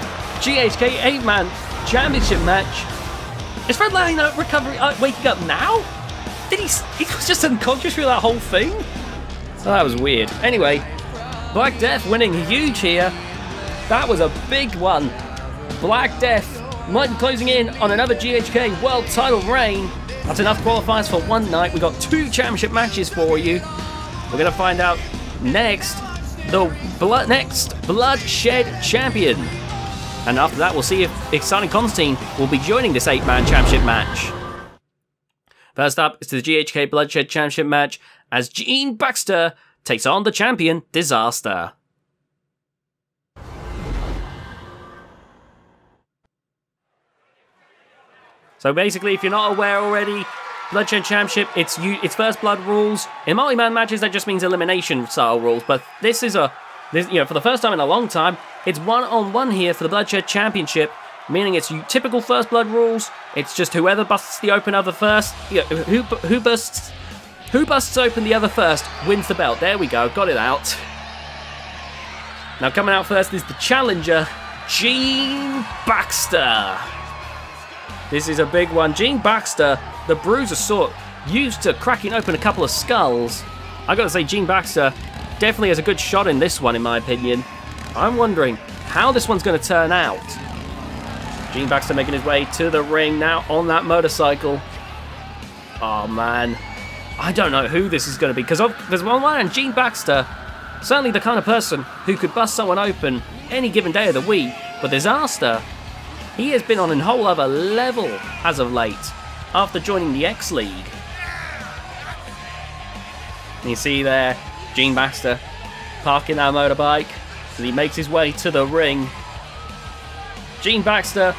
GHK 8-man championship match. Is Fred Lane waking up now? He was just unconscious through that whole thing? Oh, that was weird. Anyway, Black Death winning huge here. That was a big one. Black Death might be closing in on another GHK world title reign. That's enough qualifiers for one night. We've got 2 championship matches for you. We're going to find out next the Bloodshed champion. And after that, we'll see if Exciting Constantine will be joining this 8-man championship match. First up is the GHK Bloodshed championship match as Gene Baxter takes on the champion, Disaster. So basically, if you're not aware already, Bloodshed Championship, it's first blood rules. In multi-man matches, that just means elimination style rules. But this is for the first time in a long time, it's one-on-one here for the Bloodshed Championship, meaning it's typical first blood rules. It's just whoever busts the open other first, who busts open the other first wins the belt. There we go, got it out. Now coming out first is the challenger, Gene Baxter. This is a big one. Gene Baxter, the bruiser sort, used to cracking open a couple of skulls. I gotta say, Gene Baxter definitely has a good shot in this one, in my opinion. I'm wondering, how this one's going to turn out. Gene Baxter making his way to the ring now on that motorcycle. Oh, man. I don't know who this is going to be, because there's one man, Gene Baxter, certainly the kind of person who could bust someone open any given day of the week, but Disaster, he has been on a whole other level as of late, after joining the X League. And you see there, Gene Baxter parking that motorbike as he makes his way to the ring. Gene Baxter,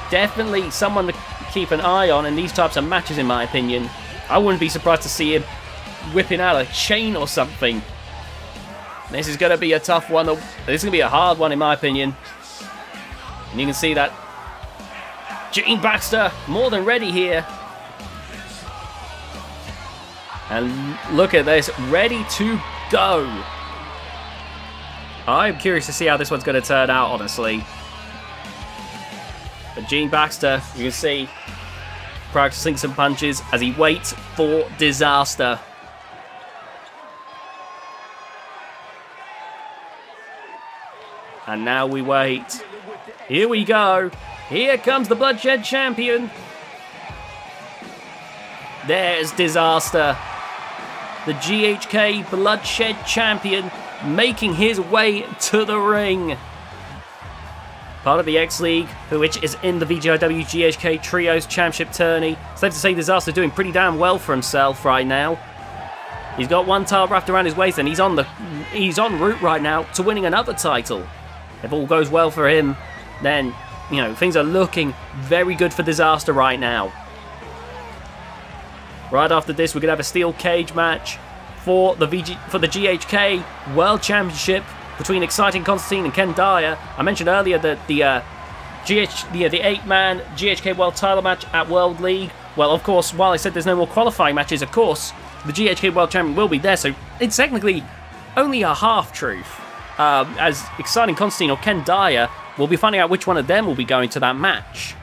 definitely someone to keep an eye on in these types of matches, in my opinion. I wouldn't be surprised to see him whipping out a chain or something. This is going to be a tough one. This is going to be a hard one, in my opinion. And you can see that Gene Baxter more than ready here. And look at this, ready to go. I'm curious to see how this one's going to turn out, honestly. But Gene Baxter, you can see, practicing some punches as he waits for Disaster. And now we wait. Here we go. Here comes the Bloodshed Champion. There's Disaster. The GHK Bloodshed Champion making his way to the ring. Part of the X League, which is in the VGIW GHK Trios Championship tourney. Safe to say Disaster doing pretty damn well for himself right now. He's got one title wrapped around his waist and he's en route right now to winning another title. If all goes well for him, then, you know, things are looking very good for Disaster right now. Right after this, we're going to have a steel cage match for the GHK World Championship between Exciting Constantine and Ken Dyer. I mentioned earlier that the 8-man GHK World title match at World League. Well, of course, while I said there's no more qualifying matches, of course, the GHK World Champion will be there, so it's technically only a half-truth. As Exciting Constantine or Ken Dyer, we'll be finding out which one of them will be going to that match.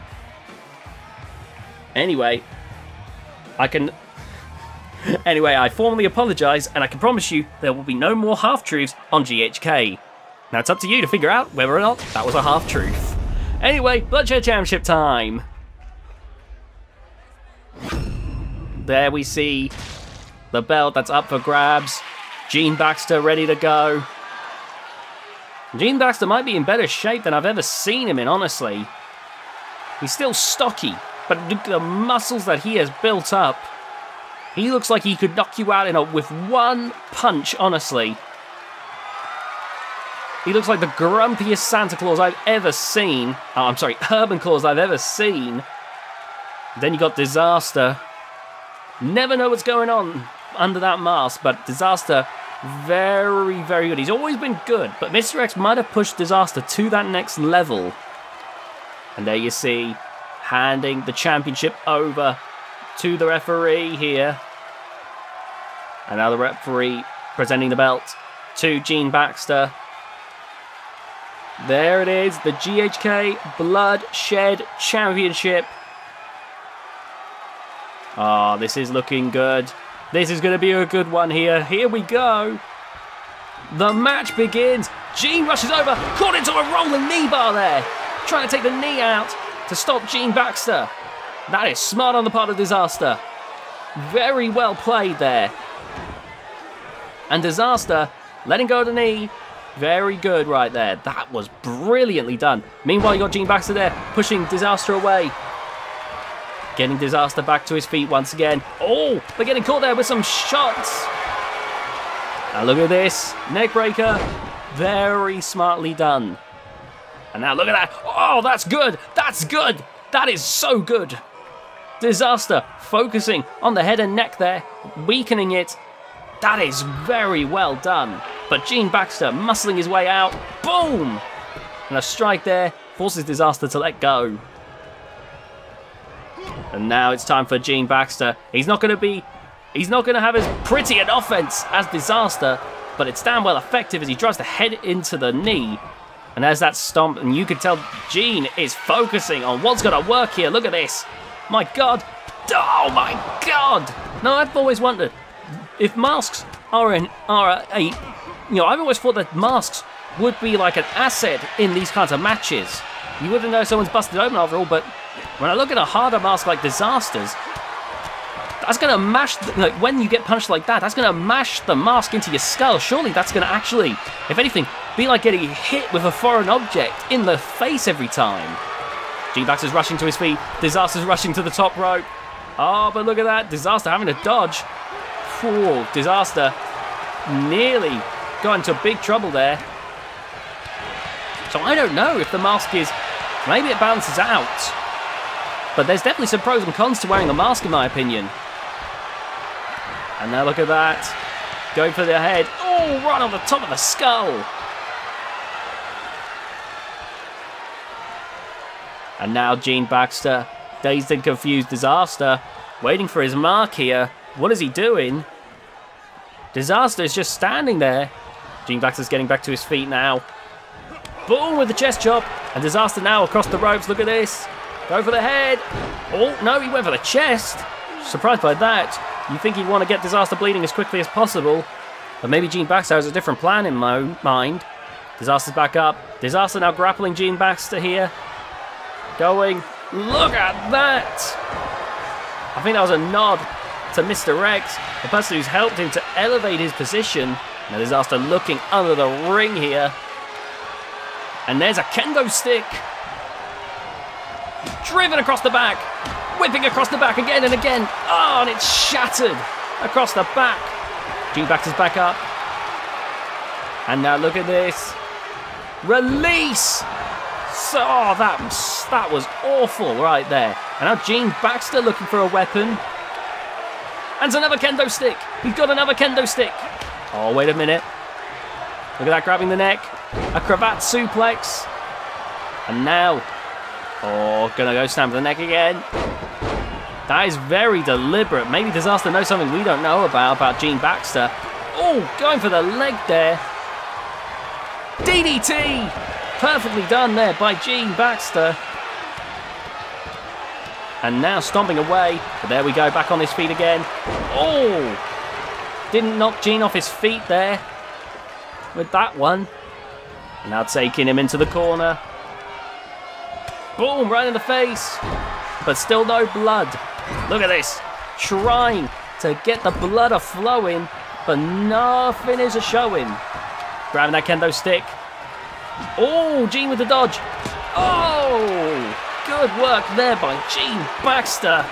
Anyway, I formally apologise, and I can promise you there will be no more half-truths on GHK. Now it's up to you to figure out whether or not that was a half-truth. Anyway, Bloodshed Championship time. There we see the belt that's up for grabs. Gene Baxter ready to go. Gene Baxter might be in better shape than I've ever seen him in, honestly. He's still stocky, but look at the muscles that he has built up. He looks like he could knock you out with one punch, honestly. He looks like the grumpiest Santa Claus I've ever seen. Oh, I'm sorry, Urban Claus I've ever seen. Then you got Disaster. Never know what's going on under that mask, but Disaster, very, very good. He's always been good, but Mr. X might have pushed Disaster to that next level. And there you see, handing the championship over to the referee here. And now the referee presenting the belt to Gene Baxter. There it is, the GHK Bloodshed Championship. Ah, this is looking good. This is going to be a good one here. Here we go. The match begins. Gene rushes over, caught into a rolling knee bar there. Trying to take the knee out to stop Gene Baxter. That is smart on the part of Disaster. Very well played there. And Disaster letting go of the knee. Very good right there. That was brilliantly done. Meanwhile, you got Gene Baxter there pushing Disaster away. Getting Disaster back to his feet once again. Oh, they're getting caught there with some shots. Now look at this. Neckbreaker. Very smartly done. And now look at that. Oh, that's good. That's good. That is so good. Disaster focusing on the head and neck there, weakening it. That is very well done. But Gene Baxter muscling his way out. Boom! And a strike there forces Disaster to let go. And now it's time for Gene Baxter. He's not going to have as pretty an offense as Disaster, but it's damn well effective as he drives the head into the knee. And there's that stomp, and you can tell Gene is focusing on what's going to work here. Look at this. My God. Oh my God. No, I've always wondered if masks are I've always thought that masks would be like an asset in these kinds of matches. You wouldn't know someone's busted open after all, but when I look at a harder mask like Disaster's, that's going to mash, like when you get punched like that, that's going to mash the mask into your skull. Surely that's going to actually, if anything, be like getting hit with a foreign object in the face every time. G-Baxter's rushing to his feet. Disaster's rushing to the top rope. Oh, but look at that. Disaster having to dodge. Ooh, Disaster nearly got into big trouble there. So I don't know if the mask is... Maybe it balances out. But there's definitely some pros and cons to wearing a mask, in my opinion. And now look at that. Going for the head. Oh, right on the top of the skull. And now Gene Baxter, dazed and confused Disaster, waiting for his mark here. What is he doing? Disaster is just standing there. Gene Baxter's getting back to his feet now. Boom with the chest chop. And Disaster now across the ropes. Look at this. Go for the head. Oh, no, he went for the chest. Surprised by that. You think he'd want to get Disaster bleeding as quickly as possible. But maybe Gene Baxter has a different plan in mind. Disaster's back up. Disaster now grappling Gene Baxter here. Going. Look at that. I think that was a nod to Mr. X, the person who's helped him to elevate his position. Now Disaster looking under the ring here. And there's a kendo stick. Driven across the back. Whipping across the back again and again. Oh, and it's shattered across the back. Gene Baxter's back up. And now look at this. Release. So, oh, that was awful right there. And now Gene Baxter looking for a weapon. And it's another kendo stick. He's got another kendo stick. Oh, wait a minute. Look at that, grabbing the neck. A cravat suplex. And now, oh, gonna go slam the neck again. That is very deliberate. Maybe Disaster knows something we don't know about Gene Baxter. Oh, going for the leg there. DDT. Perfectly done there by Gene Baxter. And now stomping away. But there we go, back on his feet again. Oh! Didn't knock Gene off his feet there with that one. Now taking him into the corner. Boom, right in the face. But still no blood. Look at this. Trying to get the blood a-flowing, but nothing is a-showing. Grabbing that kendo stick. Oh, Gene with the dodge. Oh, good work there by Gene Baxter.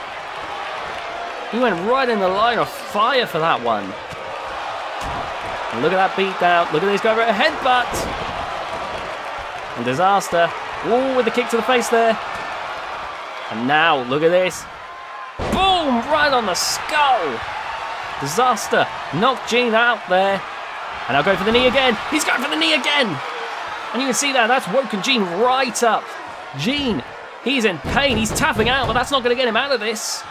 He went right in the line of fire for that one. And look at that beat down. Look at this guy for a headbutt. And Disaster. Oh, with the kick to the face there. And now, look at this. Boom, right on the skull. Disaster knocked Gene out there. And I'll go for the knee again. He's going for the knee again. And you can see that, that's woken Gene right up. Gene, he's in pain, he's tapping out, but that's not going to get him out of this.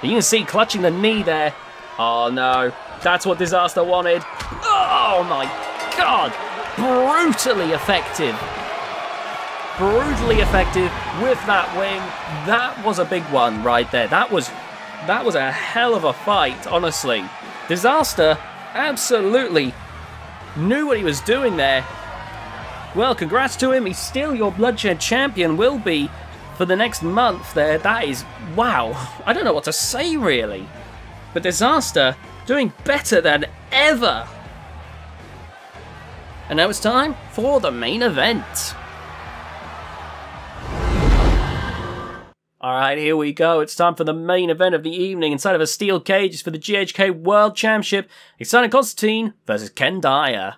And you can see clutching the knee there. Oh no, that's what Disaster wanted. Oh my God, brutally effective. Brutally effective with that wing. That was a big one right there. That was a hell of a fight, honestly. Disaster absolutely knew what he was doing there. Well, congrats to him. He's still your Bloodshed champion, will be for the next month there. That is, wow. I don't know what to say, really. But Disaster doing better than ever. And now it's time for the main event. Alright, here we go. It's time for the main event of the evening. Inside of a steel cage is for the GHK World Championship. Xander Constantine versus Ken Dyer.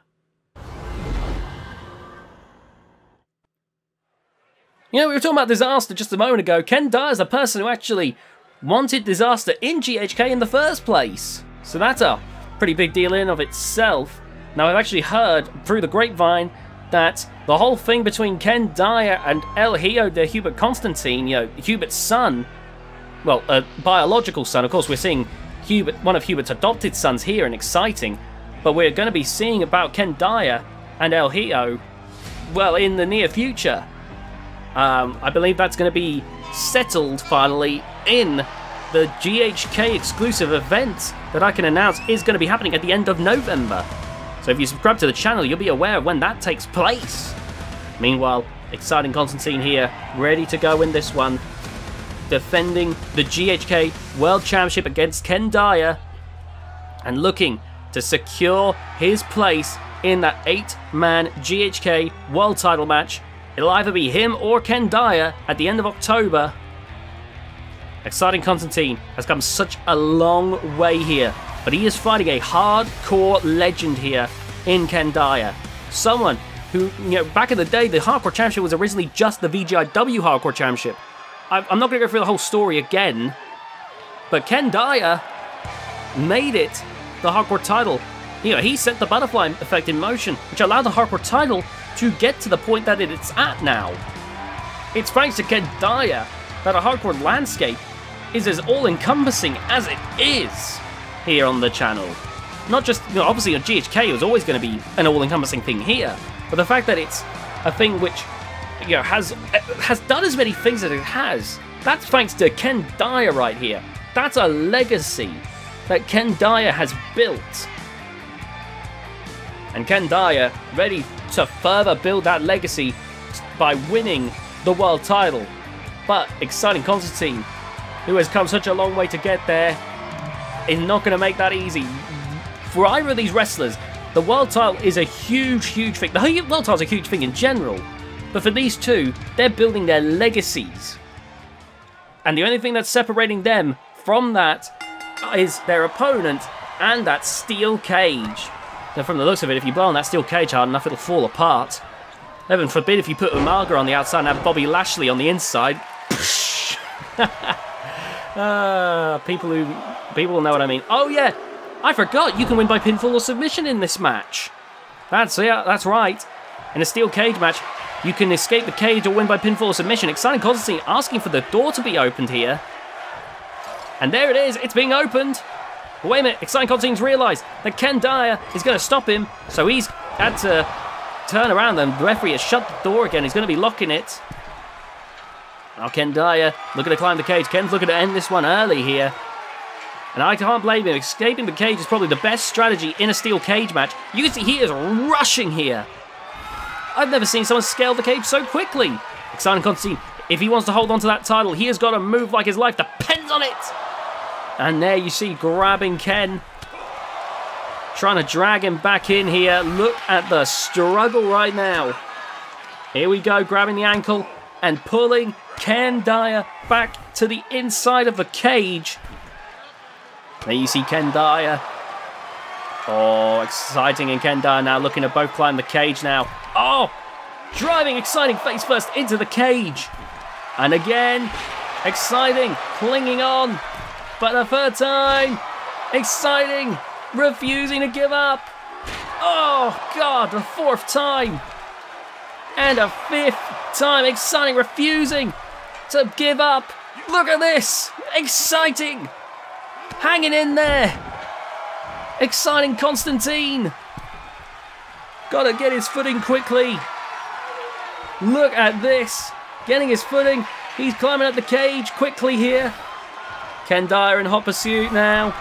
You know, we were talking about Disaster just a moment ago. Ken Dyer is the person who actually wanted Disaster in GHK in the first place. So that's a pretty big deal in of itself. Now, I've actually heard through the grapevine that the whole thing between Ken Dyer and El Hijo de Hubert Constantine, you know, Hubert's son, well, a biological son. Of course, we're seeing Hubert, one of Hubert's adopted sons here, and exciting. But we're going to be seeing about Ken Dyer and El Hijo, well, in the near future. I believe that's going to be settled finally in the GHK exclusive event that I can announce is going to be happening at the end of November. So if you subscribe to the channel, you'll be aware of when that takes place. Meanwhile, Exciting Constantine here, ready to go in this one. Defending the GHK World Championship against Ken Dyer. And looking to secure his place in that 8-man GHK World title match. It'll either be him or Ken Dyer at the end of October. Exciting Constantine has come such a long way here, but he is fighting a hardcore legend here in Ken Dyer. Someone who, back in the day, the Hardcore Championship was originally just the VGIW Hardcore Championship. I'm not going to go through the whole story again, but Ken Dyer made it the Hardcore title. He set the butterfly effect in motion, which allowed the Hardcore title to get to the point that it's at now. It's thanks to Ken Dyer that a Hardcore landscape is as all-encompassing as it is here on the channel. Not just, obviously on GHK it was always going to be an all-encompassing thing here, but the fact that it's a thing which has done as many things as it has, that's thanks to Ken Dyer right here. That's a legacy that Ken Dyer has built. And Ken Dyer ready to further build that legacy by winning the world title. But Exciting Constantine, who has come such a long way to get there, is not going to make that easy. For either of these wrestlers, the world title is a huge, huge thing. The world title is a huge thing in general. But for these two, they're building their legacies. And the only thing that's separating them from that is their opponent and that steel cage. Now, from the looks of it, if you blow on that steel cage hard enough, it'll fall apart. Heaven forbid if you put Umaga on the outside and have Bobby Lashley on the inside. People will know what I mean. Oh yeah, I forgot, you can win by pinfall or submission in this match. That's right. In a steel cage match, you can escape the cage or win by pinfall or submission. Exciting Constantine asking for the door to be opened here. And there it is, it's being opened. But wait a minute, Exciting Constantine's realised that Ken Dyer is going to stop him, so he's had to turn around, and the referee has shut the door again. He's going to be locking it. Now Ken Dyer looking to climb the cage. Ken's looking to end this one early here. And I can't blame him. Escaping the cage is probably the best strategy in a steel cage match. You can see he is rushing here. I've never seen someone scale the cage so quickly. Exciting Constantine, if he wants to hold on to that title, he has got to move like his life depends on it. And there you see grabbing Ken. Trying to drag him back in here. Look at the struggle right now. Here we go, grabbing the ankle and pulling Ken Dyer back to the inside of the cage. There you see Ken Dyer. Oh, exciting, and Ken Dyer now looking to both climb the cage now. Oh, driving Exciting face first into the cage. And again, Exciting clinging on. But a third time, Exciting refusing to give up. Oh, God, the fourth time. And a fifth time, Exciting refusing to give up. Look at this, Exciting hanging in there. Exciting Constantine. Gotta get his footing quickly. Look at this, getting his footing. He's climbing up the cage quickly here. Ken Dyer in hot pursuit now.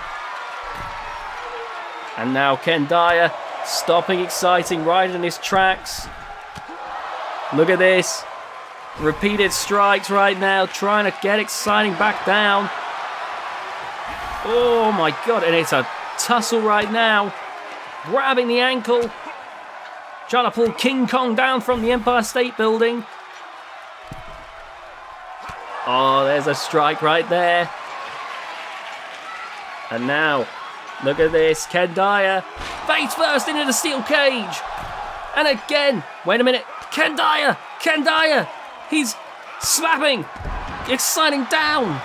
And now Ken Dyer stopping Exciting right in his tracks. Look at this. Repeated strikes right now, trying to get Exciting back down. Oh my God, and it's a tussle right now. Grabbing the ankle. Trying to pull King Kong down from the Empire State Building. Oh, there's a strike right there. And now, look at this. Ken Dyer, face first into the steel cage. And again, wait a minute. Ken Dyer, he's slapping Exciting down.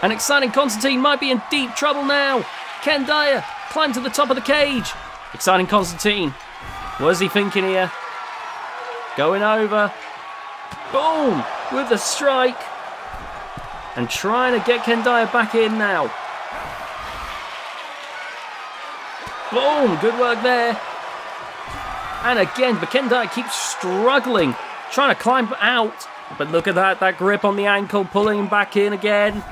And Exciting Constantine might be in deep trouble now. Ken Dyer climbed to the top of the cage. Exciting Constantine, what is he thinking here? Going over. Boom! With the strike. And trying to get Ken Dyer back in now. Boom! Good work there. And again, but Ken Dyer keeps struggling, trying to climb out. But look at that grip on the ankle, pulling him back in again.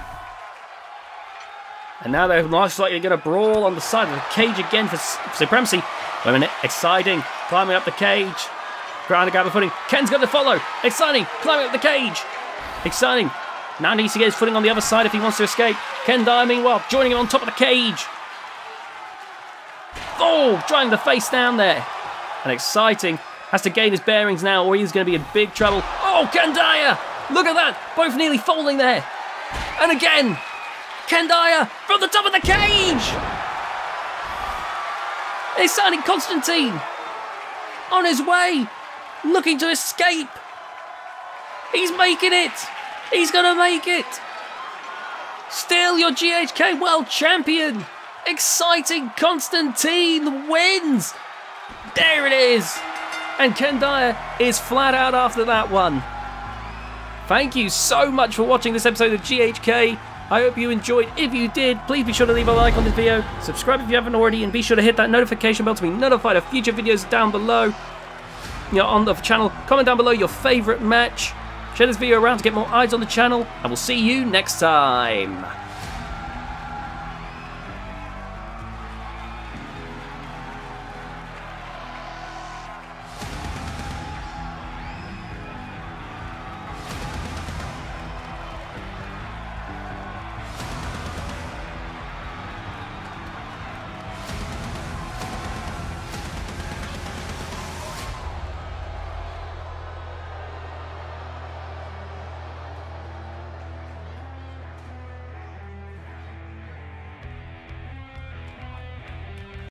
And now they're most likely going to brawl on the side of the cage again for supremacy. Wait a minute. Exciting. Climbing up the cage. Trying to grab a footing. Ken's got to follow. Exciting. Climbing up the cage. Exciting. Now needs to get his footing on the other side if he wants to escape. Ken Dyer, meanwhile, joining him on top of the cage. Oh, driving the face down there. And Exciting has to gain his bearings now or he's going to be in big trouble. Oh, Ken Dyer. Look at that. Both nearly falling there. And again. Ken Dyer from the top of the cage! Exciting Constantine on his way, looking to escape. He's making it. He's going to make it. Still your GHK World Champion. Exciting Constantine wins. There it is. And Ken Dyer is flat out after that one. Thank you so much for watching this episode of GHK. I hope you enjoyed. If you did, please be sure to leave a like on this video, subscribe if you haven't already, and be sure to hit that notification bell to be notified of future videos down below. On the channel, comment down below your favourite match. Share this video around to get more eyes on the channel, and we'll see you next time.